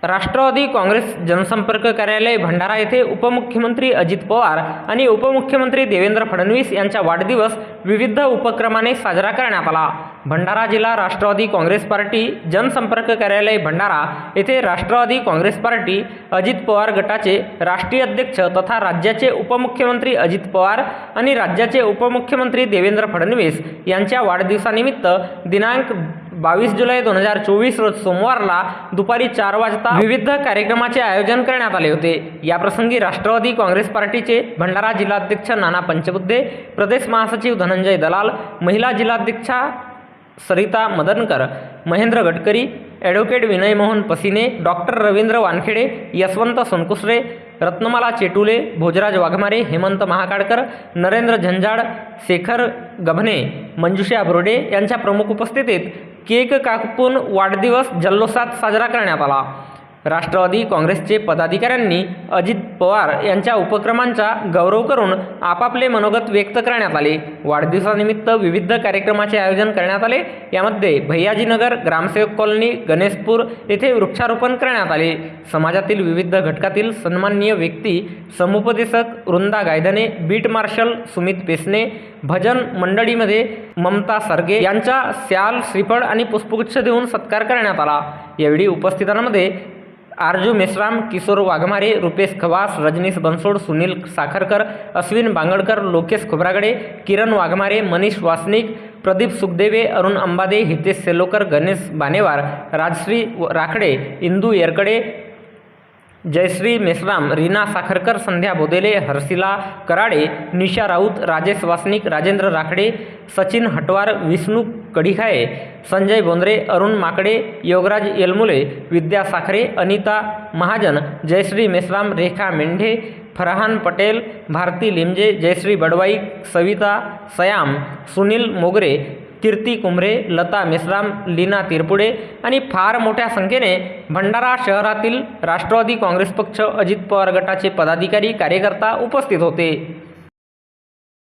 राष्ट्रवादी काँग्रेस जनसंपर्क कार्यालय भंडारा येथे उपमुख्यमंत्री अजित पवार आणि उपमुख्यमंत्री देवेंद्र फडणवीस यांचा वाढदिवस विविध उपक्रमाने साजरा करण्यात आला। भंडारा जिल्हा राष्ट्रवादी काँग्रेस पार्टी जनसंपर्क कार्यालय भंडारा येथे राष्ट्रवादी काँग्रेस पार्टी अजित पवार गटाचे राष्ट्रीय अध्यक्ष तथा राज्याचे उपमुख्यमंत्री अजित पवार आणि राज्याचे उपमुख्यमंत्री देवेंद्र फडणवीस यांच्या वाढदिवसानिमित्त दिनांक 22 जुलै 2024 रोज सोमवारला दुपारी 4 वाजता विविध कार्यक्रमाचे आयोजन करण्यात आले होते। या प्रसंगी राष्ट्रवादी काँग्रेस पार्टीचे भंडारा जिल्हाध्यक्ष नाना पंचबुद्धे, प्रदेश महासचिव धनंजय दलाल, महिला जिल्हाध्यक्षा सरिता मदनकर, महेंद्र गडकरी, ॲडव्होकेट विनय मोहन पसीने, डॉक्टर रवींद्र वानखेडे, यशवंत सोनकुसरे, रत्नमाला चेटुले, भोजराज वाघमारे, हेमंत महाकाडकर, नरेंद्र झंजाड, शेखर गभणे, मंजुषा बोर्डे यांच्या प्रमुख उपस्थितीत केक कापून वाढदिवस जल्लोषात साजरा करण्यात आला। राष्ट्रवादी काँग्रेसचे पदाधिकाऱ्यांनी अजित पवार यांच्या उपक्रमांचा गौरव करून आपापले मनोगत व्यक्त करण्यात आले। वाढदिवसानिमित्त विविध कार्यक्रमाचे आयोजन करण्यात आले। यामध्ये भैयाजीनगर, ग्रामसेवक कॉलनी, गणेशपूर येथे वृक्षारोपण करण्यात आले। समाजातील विविध घटकातील सन्माननीय व्यक्ती, समुपदेशक वृंदा गायधने, बीट मार्शल सुमित पेसने, भजन मंडळीमध्ये ममता सरगे यांचा शाल, श्रीफळ आणि पुष्पगुच्छ देऊन सत्कार करण्यात आला। यावेळी उपस्थितांमध्ये आरजू मेश्राम, किशोर वाघमारे, रुपेश खवास, रजनीश बनसोड, सुनील साखरकर, अश्विन बांगडकर, लोकेश खोब्रागडे, किरण वाघमारे, मनीष वासनिक, प्रदीप सुखदेवे, अरुण अंबादे, हितेश सेलोकर, गणेश बानेवार, राजश्री राखडे, इंदू येरकडे, जयश्री मेश्राम, रीना साखरकर, संध्या बोदेले, हर्षिला कराडे, निशा राऊत, राजेश वासनिक, राजेंद्र राखडे, सचिन हटवार, विष्णू कढिखाये, संजय बोंद्रे, अरुण माकडे, योगराज येलमुले, विद्या साखरे, अनिता महाजन, जयश्री मेश्राम, रेखा मेंढे, फरहान पटेल, भारती लिमजे, जयश्री बडवाई, सविता सयाम, सुनील मोगरे, कीर्ती कुंभरे, लता मेश्राम, लीना तिरपुडे आणि फार मोठ्या संख्येने भंडारा शहरातील राष्ट्रवादी काँग्रेस पक्ष अजित पवार गटाचे पदाधिकारी कार्यकर्ता उपस्थित होते।